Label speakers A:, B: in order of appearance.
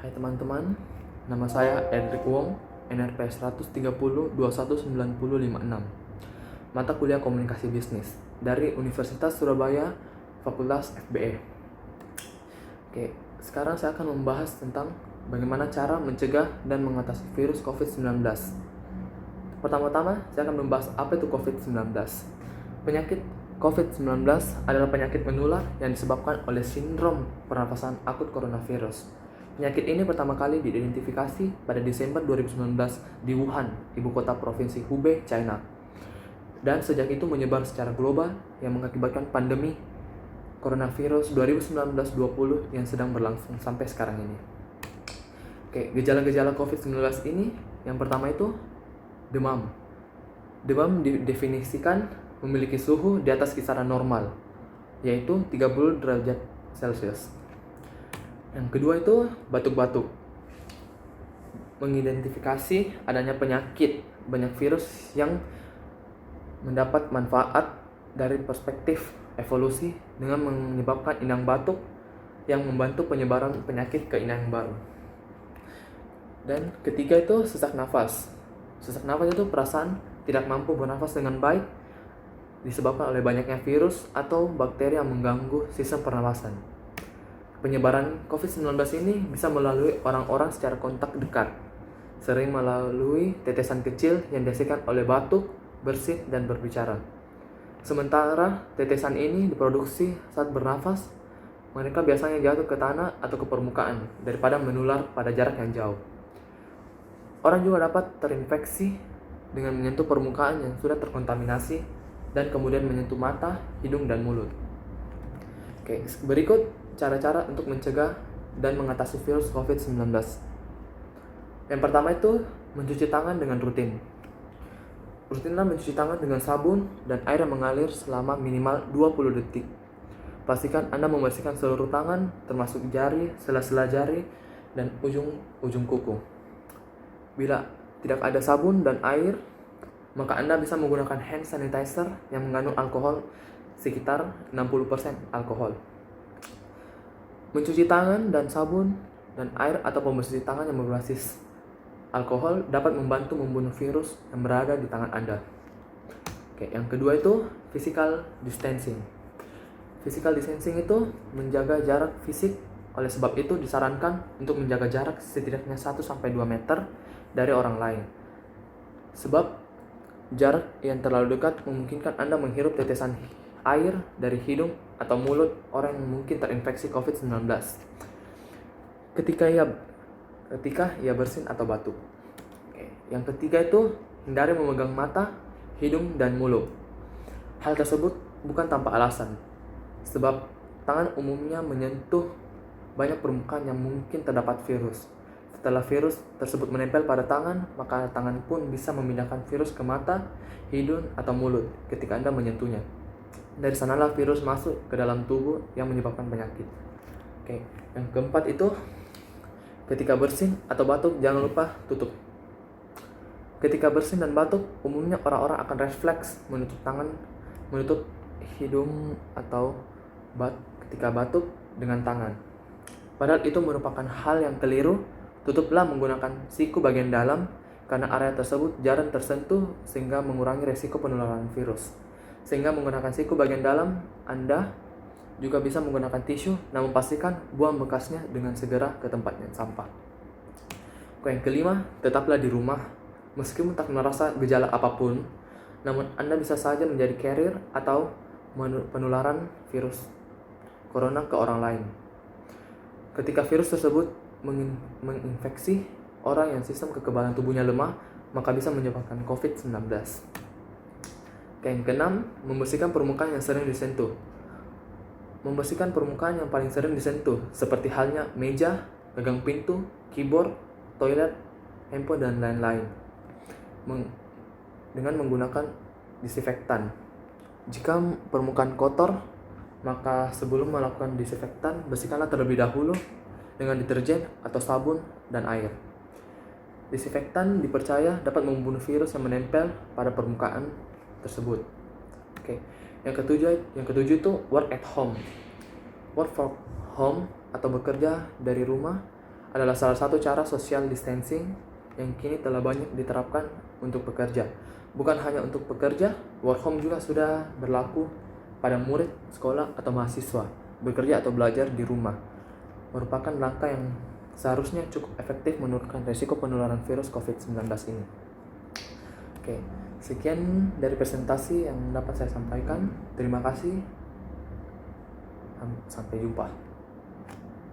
A: Hai teman-teman, nama saya Edric Wong, NRP 130 Mata kuliah Komunikasi Bisnis dari Universitas Surabaya, Fakultas FBE. Oke, sekarang saya akan membahas tentang bagaimana cara mencegah dan mengatasi virus COVID-19. Pertama-tama, saya akan membahas apa itu COVID-19. Penyakit COVID-19 adalah penyakit menular yang disebabkan oleh sindrom pernafasan akut coronavirus. Penyakit ini pertama kali diidentifikasi pada Desember 2019 di Wuhan, ibu kota provinsi Hubei, China. Dan sejak itu menyebar secara global yang mengakibatkan pandemi coronavirus 2019-20 yang sedang berlangsung sampai sekarang ini. Oke, gejala-gejala COVID-19 ini yang pertama itu demam. Demam didefinisikan memiliki suhu di atas kisaran normal, yaitu 30 derajat Celcius. Yang kedua itu batuk-batuk. Mengidentifikasi adanya banyak virus yang mendapat manfaat dari perspektif evolusi dengan menyebabkan inang batuk yang membantu penyebaran penyakit ke inang baru. Dan ketiga itu sesak nafas. Sesak nafas itu perasaan tidak mampu bernafas dengan baik disebabkan oleh banyaknya virus atau bakteri yang mengganggu sistem pernapasan. Penyebaran COVID-19 ini bisa melalui orang-orang secara kontak dekat, sering melalui tetesan kecil yang dihasilkan oleh batuk, bersin, dan berbicara. Sementara tetesan ini diproduksi saat bernafas, mereka biasanya jatuh ke tanah atau ke permukaan daripada menular pada jarak yang jauh. Orang juga dapat terinfeksi dengan menyentuh permukaan yang sudah terkontaminasi dan kemudian menyentuh mata, hidung, dan mulut. Oke, berikut cara-cara untuk mencegah dan mengatasi virus COVID-19. Yang pertama itu mencuci tangan dengan rutin. Rutinlah mencuci tangan dengan sabun dan air yang mengalir selama minimal 20 detik. Pastikan Anda membersihkan seluruh tangan, termasuk jari, sela-sela jari, dan ujung kuku. Bila tidak ada sabun dan air, maka Anda bisa menggunakan hand sanitizer yang mengandung alkohol sekitar 60% alkohol. Mencuci tangan dan sabun dan air atau pembersih tangan yang berbasis alkohol dapat membantu membunuh virus yang berada di tangan Anda. Oke, yang kedua itu physical distancing. Physical distancing itu menjaga jarak fisik. Oleh sebab itu disarankan untuk menjaga jarak setidaknya 1-2 meter dari orang lain. Sebab jarak yang terlalu dekat memungkinkan Anda menghirup tetesan air dari hidung atau mulut orang yang mungkin terinfeksi COVID-19 ketika ia bersin atau batuk. Oke. Yang ketiga itu hindari memegang mata, hidung, dan mulut. Hal tersebut bukan tanpa alasan, sebab tangan umumnya menyentuh banyak permukaan yang mungkin terdapat virus. Setelah virus tersebut menempel pada tangan, maka tangan pun bisa memindahkan virus ke mata, hidung, atau mulut ketika Anda menyentuhnya. Dari sanalah virus masuk ke dalam tubuh yang menyebabkan penyakit. Oke, yang keempat itu ketika bersin atau batuk jangan lupa tutup. Ketika bersin dan batuk, umumnya orang-orang akan refleks menutup hidung atau ketika batuk dengan tangan. Padahal itu merupakan hal yang keliru. Tutuplah menggunakan siku bagian dalam karena area tersebut jarang tersentuh sehingga mengurangi resiko penularan virus. Sehingga menggunakan siku bagian dalam, Anda juga bisa menggunakan tisu, namun pastikan buang bekasnya dengan segera ke tempatnya sampah. Yang kelima, tetaplah di rumah. Meskipun tak merasa gejala apapun, namun Anda bisa saja menjadi carrier atau penularan virus corona ke orang lain. Ketika virus tersebut menginfeksi orang yang sistem kekebalan tubuhnya lemah, maka bisa menyebabkan COVID-19. Yang keenam, membersihkan permukaan yang sering disentuh. Membersihkan permukaan yang paling sering disentuh, seperti halnya meja, gagang pintu, keyboard, toilet, handphone, dan lain-lain, dengan menggunakan disinfektan. Jika permukaan kotor, maka sebelum melakukan disinfektan, bersihkanlah terlebih dahulu dengan deterjen atau sabun dan air. Disinfektan dipercaya dapat membunuh virus yang menempel pada permukaan tersebut. Oke. Yang ketujuh itu work at home. Work from home atau bekerja dari rumah adalah salah satu cara social distancing yang kini telah banyak diterapkan untuk pekerja. Bukan hanya untuk pekerja, work home juga sudah berlaku pada murid, sekolah, atau mahasiswa. Bekerja atau belajar di rumah merupakan langkah yang seharusnya cukup efektif menurunkan risiko penularan virus COVID-19 ini. Oke, sekian dari presentasi yang dapat saya sampaikan. Terima kasih. Sampai jumpa.